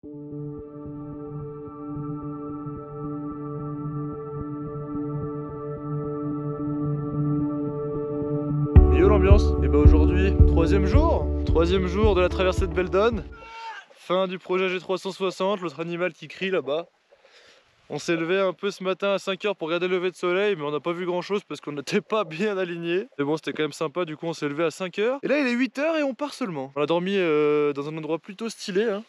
Et yo l'ambiance. Et bah aujourd'hui, troisième jour de la traversée de Beldon. Fin du projet G360, l'autre animal qui crie là-bas. On s'est levé un peu ce matin à 5 h pour regarder le lever de soleil, mais on n'a pas vu grand chose parce qu'on n'était pas bien alignés. Mais bon, c'était quand même sympa, du coup on s'est levé à 5 h. Et là il est 8 h et on part seulement. On a dormi dans un endroit plutôt stylé, hein.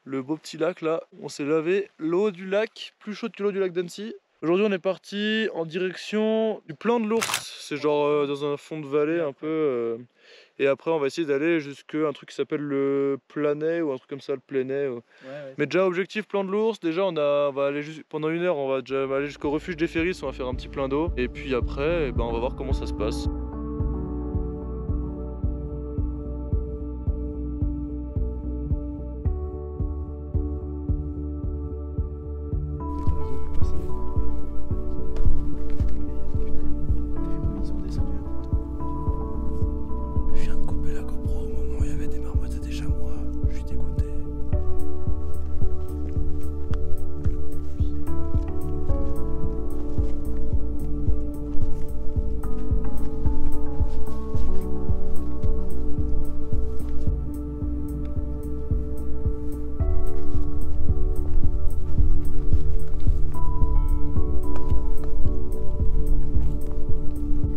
Le beau petit lac là. On s'est lavé l'eau du lac, plus chaude que l'eau du lac d'Annecy. Aujourd'hui on est parti en direction du plan de l'Ours. C'est genre dans un fond de vallée un peu. Et après on va essayer d'aller jusqu'à un truc qui s'appelle le Planet ou un truc comme ça, le Planet. Ouais. Mais déjà objectif plan de l'Ours, déjà on va aller pendant 1 heure, on va déjà aller jusqu'au refuge des Ferris, on va faire un petit plein d'eau. Et puis après, eh ben, on va voir comment ça se passe.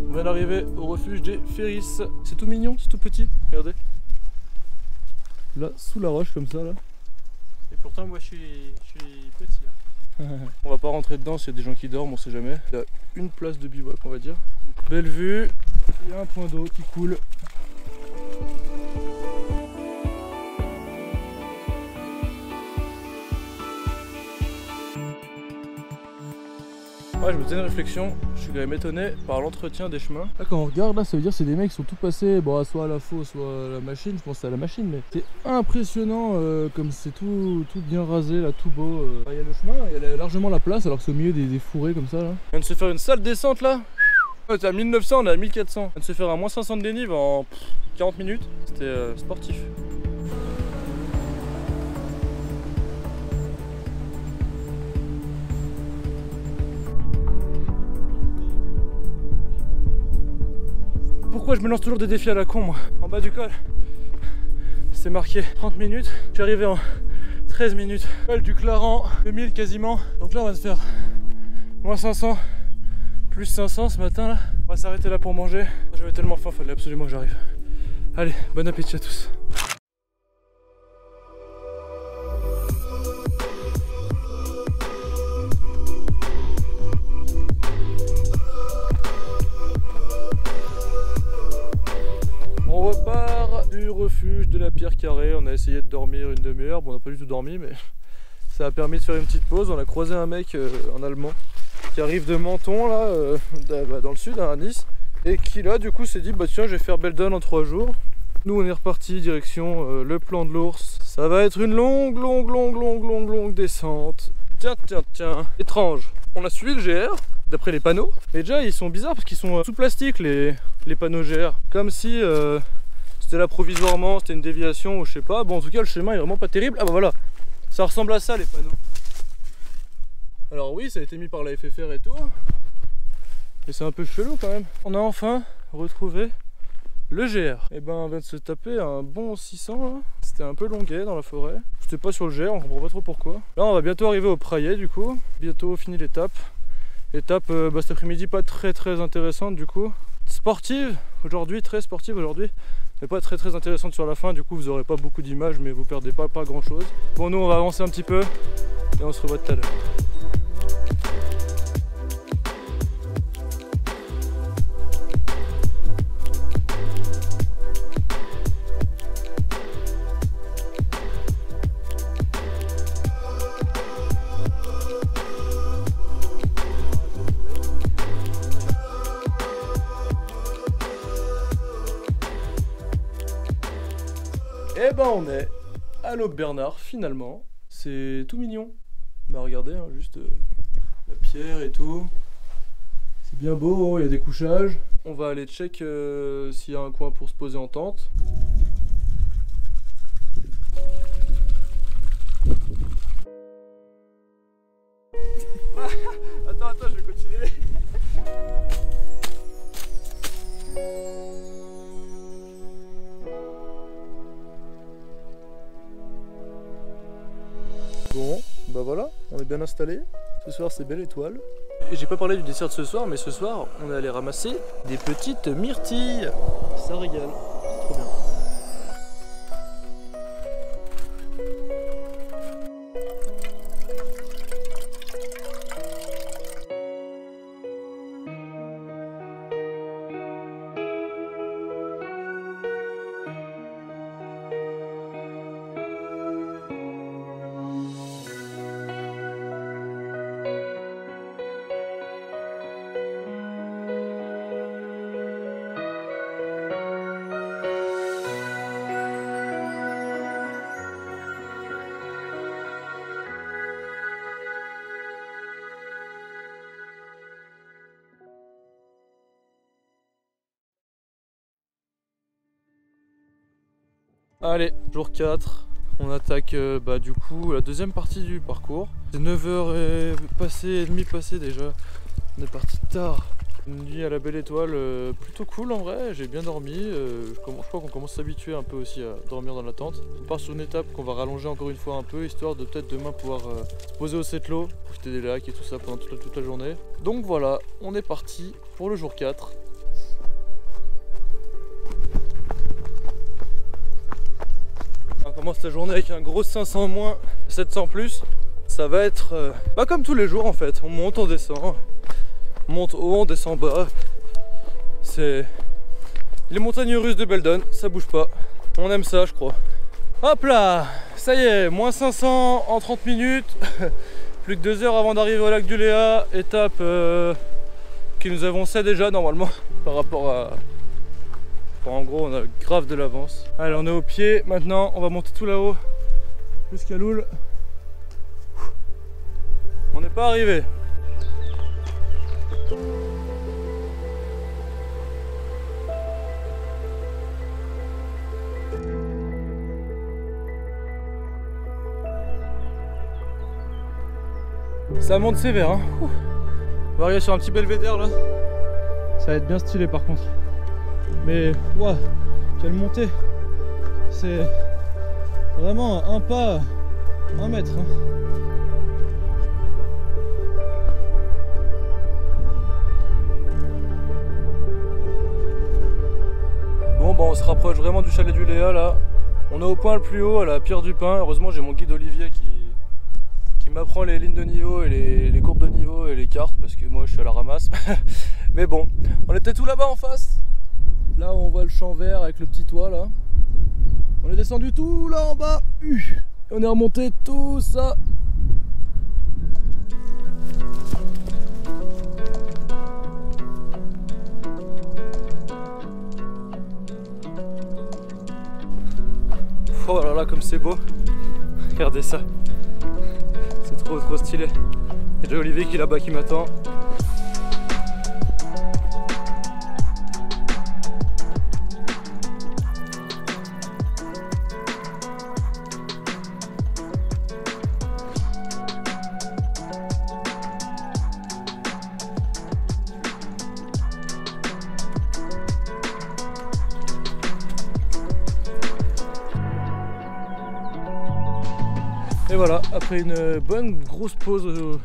On vient d'arriver au refuge des Ferris. C'est tout mignon, c'est tout petit, regardez. Là, sous la roche comme ça là. Et pourtant moi je suis petit là. On va pas rentrer dedans s'il y a des gens qui dorment, on sait jamais. Il y a une place de bivouac on va dire. Belle vue, il y a un point d'eau qui coule. Ouais, je me faisais une réflexion, je suis quand même étonné par l'entretien des chemins. Là quand on regarde là, ça veut dire que c'est des mecs qui sont tout passés, bon, soit à la faux, soit à la machine, je pense que c'est à la machine, mais c'est impressionnant comme c'est tout bien rasé là, tout beau. Il y a le chemin, il y a largement la place alors que c'est au milieu des fourrés comme ça là. On vient de se faire une sale descente là. On était à 1900, on est à 1400. On vient de se faire un moins 500 de dénive en 40 minutes, c'était sportif. Pourquoi je me lance toujours des défis à la con moi? En bas du col, c'est marqué 30 minutes. Je suis arrivé en 13 minutes. Col du Clarent, 2000 quasiment. Donc là on va se faire moins 500, plus 500 ce matin là. On va s'arrêter là pour manger. J'avais tellement faim, fallait absolument que j'arrive. Allez, bon appétit à tous. On repart du refuge de la Pierre Carrée. On a essayé de dormir une demi-heure. Bon, on n'a pas du tout dormi, mais ça a permis de faire une petite pause. On a croisé un mec en allemand qui arrive de Menton, là, dans le sud, à Nice, et qui là, du coup, s'est dit bah tiens, je vais faire Beldon en 3 jours. Nous, on est reparti direction le plan de l'Ours. Ça va être une longue descente. Tiens, étrange. On a suivi le GR. D'après les panneaux, et déjà ils sont bizarres parce qu'ils sont sous plastique les panneaux GR, comme si c'était là provisoirement, c'était une déviation ou je sais pas. Bon en tout cas le chemin est vraiment pas terrible. Ah bah voilà, ça ressemble à ça les panneaux. Alors oui ça a été mis par la FFR et tout, mais c'est un peu chelou quand même. On a enfin retrouvé le GR. Et ben on vient de se taper un bon 600 là. C'était un peu longuet dans la forêt. C'était pas sur le GR, on comprend pas trop pourquoi. Là on va bientôt arriver au Prayet du coup, bientôt fini l'étape. Étape cet après-midi pas très intéressante du coup. Sportive aujourd'hui, très sportive aujourd'hui. Mais pas très intéressante sur la fin, du coup vous aurez pas beaucoup d'images mais vous perdez pas grand chose. Bon nous on va avancer un petit peu et on se revoit tout à l'heure. Et ben on est à l'Aube Bernard finalement, c'est tout mignon. Bah regardez, hein, juste la pierre et tout, c'est bien beau, il y a des couchages. On va aller check s'il y a un coin pour se poser en tente. Bon, bah voilà, on est bien installé. Ce soir c'est belle étoile. Et j'ai pas parlé du dessert de ce soir, mais ce soir on est allé ramasser des petites myrtilles. Ça régale, trop bien. Allez, jour 4, on attaque du coup la deuxième partie du parcours. C'est 9h et demie passé déjà, on est parti tard. Une nuit à la belle étoile, plutôt cool en vrai, j'ai bien dormi. Je crois qu'on commence à s'habituer un peu aussi à dormir dans la tente. On part sur une étape qu'on va rallonger encore une fois un peu, histoire de peut-être demain pouvoir se poser au Setlo, profiter des lacs et tout ça pendant toute la journée. Donc voilà, on est parti pour le jour 4. On commence la journée avec un gros 500 moins, 700 plus. Ça va être comme tous les jours en fait. On monte, on descend. On monte haut, on descend bas. C'est les montagnes russes de Beldon, ça bouge pas. On aime ça je crois. Hop là, ça y est, moins 500 en 30 minutes. Plus que 2 heures avant d'arriver au lac du Léa. Étape que nous avançait déjà normalement par rapport à... En gros on a grave de l'avance. Allez, on est au pied, maintenant on va monter tout là-haut jusqu'à Loul. On n'est pas arrivé. Ça monte sévère hein. On va arriver sur un petit belvédère là. Ça va être bien stylé par contre. Mais waouh, quelle montée. C'est vraiment un pas, 1 mètre hein. Bon bah on se rapproche vraiment du chalet du Léa là. On est au point le plus haut, à la Pierre du Pin. Heureusement j'ai mon guide Olivier qui m'apprend les lignes de niveau et les courbes de niveau et les cartes, parce que moi je suis à la ramasse. Mais bon, on était tout là-bas en face. Là on voit le champ vert avec le petit toit là. On est descendu tout là en bas. Et on est remonté tout ça. Oh là là comme c'est beau. Regardez ça. C'est trop stylé. Et j'ai Olivier qui est là-bas qui m'attend. Et voilà, après une bonne grosse pause au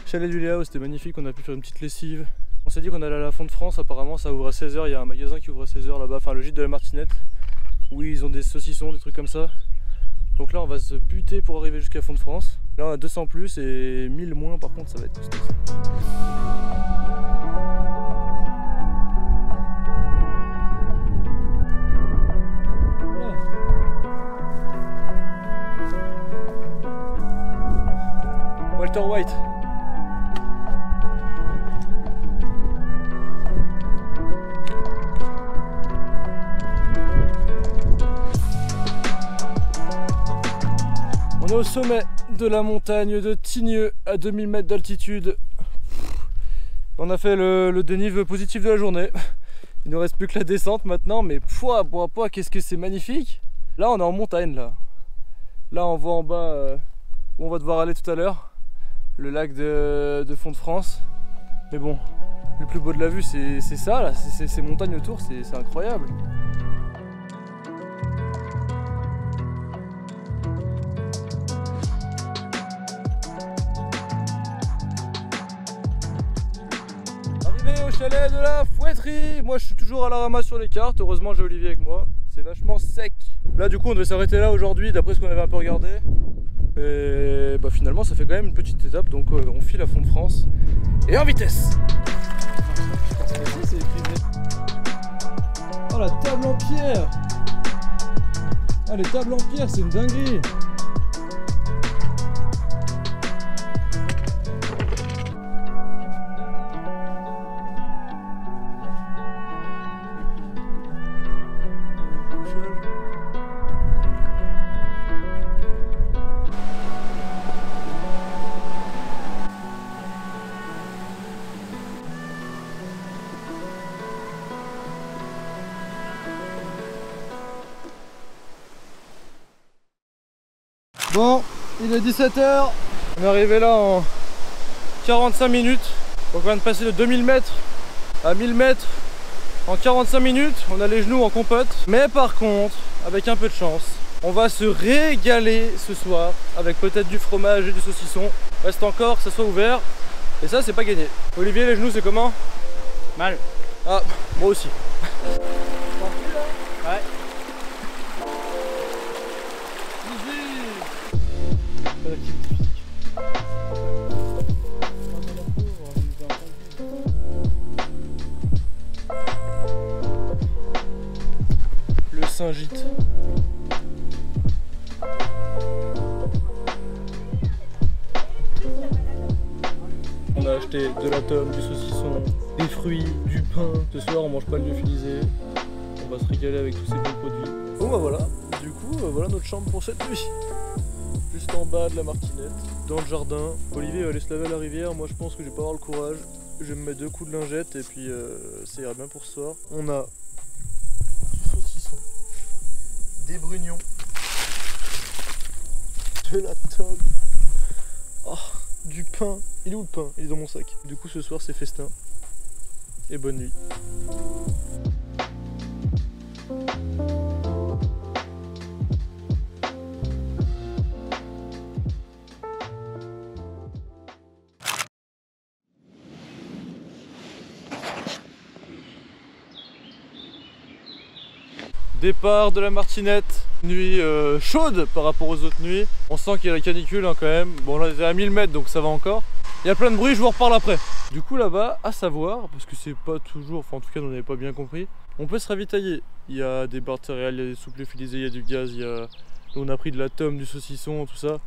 chalet du Léa, c'était magnifique, on a pu faire une petite lessive. On s'est dit qu'on allait à la Font de France, apparemment ça ouvre à 16h, il y a un magasin qui ouvre à 16h là-bas, enfin le gîte de la Martinette, où ils ont des saucissons, des trucs comme ça. Donc là on va se buter pour arriver jusqu'à Font de France. Là on a 200 plus et 1000 moins, par contre ça va être costaud. Walter White. On est au sommet de la montagne de Tigneux à 2000 mètres d'altitude. On a fait le dénive positif de la journée. Il ne reste plus que la descente maintenant, mais pouah, qu'est-ce que c'est magnifique. Là on est en montagne là. Là on voit en bas où on va devoir aller tout à l'heure. Le lac de Font de France. Mais bon, le plus beau de la vue c'est ça là, ces montagnes autour, c'est incroyable. chalet de la Fouetterie. Moi je suis toujours à la ramasse sur les cartes, heureusement j'ai Olivier avec moi. C'est vachement sec. Là du coup on devait s'arrêter là aujourd'hui d'après ce qu'on avait un peu regardé. Et bah finalement ça fait quand même une petite étape, donc on file à fond de France. Et en vitesse. Oh la table en pierre. Ah les tables en pierre c'est une dinguerie. Bon, il est 17 h, on est arrivé là en 45 minutes, donc on vient de passer de 2000 mètres à 1000 mètres en 45 minutes, on a les genoux en compote, mais par contre, avec un peu de chance, on va se régaler ce soir avec peut-être du fromage et du saucisson, reste encore que ça soit ouvert, et ça c'est pas gagné. Olivier, les genoux c'est comment? Mal. Ah, moi aussi. Ouais. Le Saint-Gite. On a acheté de la tome, du saucisson, des fruits, du pain. Ce soir on mange pas le lyophilisé. On va se régaler avec tous ces bons produits. Bon bah voilà, du coup voilà notre chambre pour cette nuit. Juste en bas de la martinette, dans le jardin. Olivier va aller se laver à la rivière, moi je pense que je vais pas avoir le courage. Je vais me mettre 2 coups de lingette et puis ça ira bien pour ce soir. On a du saucisson, des brugnons, de la tome, oh, du pain. Il est où le pain? Il est dans mon sac. Du coup ce soir c'est festin. Et bonne nuit. Départ de la martinette, nuit chaude par rapport aux autres nuits. On sent qu'il y a la canicule hein, quand même. Bon là on est à 1000 mètres donc ça va encore. Il y a plein de bruit, je vous reparle après. Du coup là-bas, à savoir, parce que c'est pas toujours, enfin en tout cas on n'avait pas bien compris, on peut se ravitailler. Il y a des barres de céréales, il y a des soupes lyophilisées, il y a du gaz, il y a... on a pris de la tome, du saucisson, tout ça.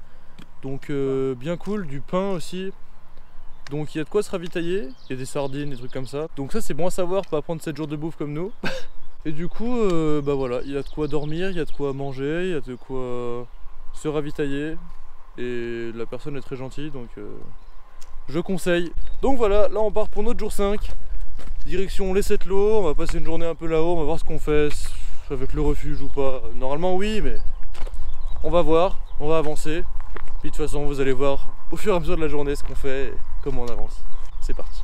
Donc bien cool, du pain aussi. Donc il y a de quoi se ravitailler, il y a des sardines, des trucs comme ça. Donc ça c'est bon à savoir, pas prendre 7 jours de bouffe comme nous. Et du coup, bah voilà, il y a de quoi dormir, il y a de quoi manger, il y a de quoi se ravitailler. Et la personne est très gentille, donc je conseille. Donc voilà, là on part pour notre jour 5. Direction les Sept-Lots, on va passer une journée un peu là-haut, on va voir ce qu'on fait, avec le refuge ou pas. Normalement oui, mais on va voir, on va avancer. Puis de toute façon, vous allez voir au fur et à mesure de la journée ce qu'on fait et comment on avance. C'est parti.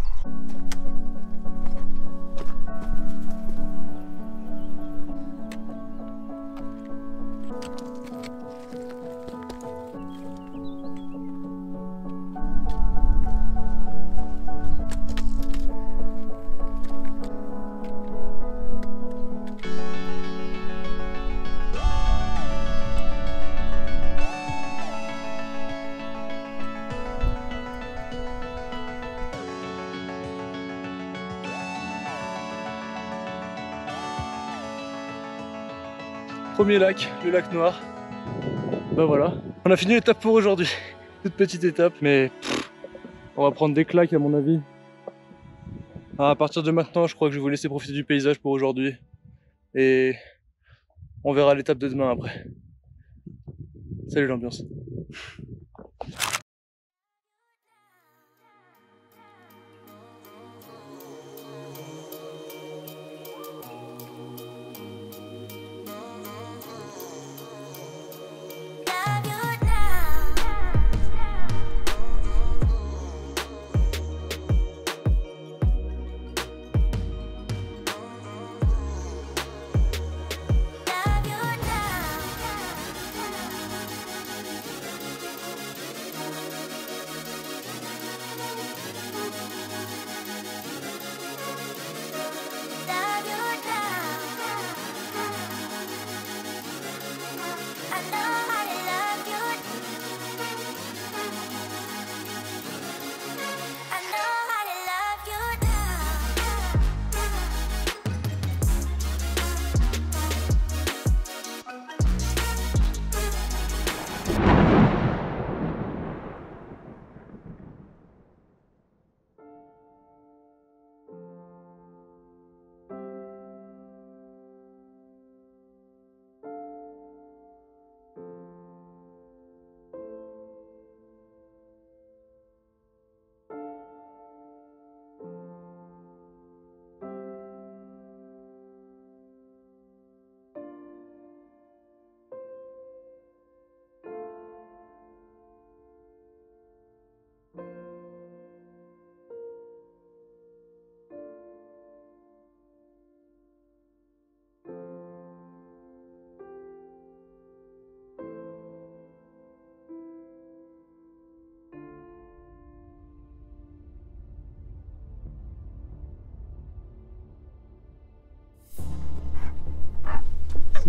Premier lac, le lac Noir. Bah voilà, on a fini l'étape pour aujourd'hui. Toute petite étape, mais on va prendre des claques à mon avis. À partir de maintenant, je crois que je vais vous laisser profiter du paysage pour aujourd'hui. Et on verra l'étape de demain après. Salut l'ambiance.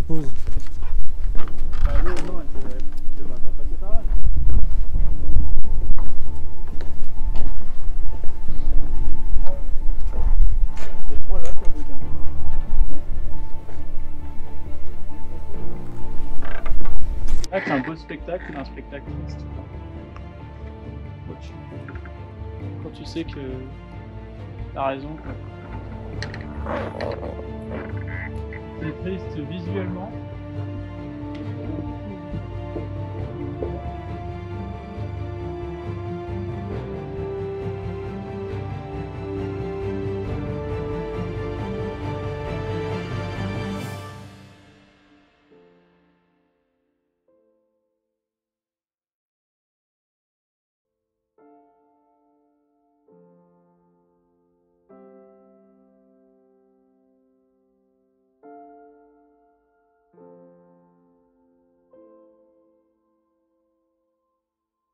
pause. Ah oui, non, elle va pas passer par là. Mais... C'est trop là, quoi, le gars. Là, c'est un beau spectacle, un spectacle triste. Quand tu sais que t'as raison, quoi. C'est triste visuellement.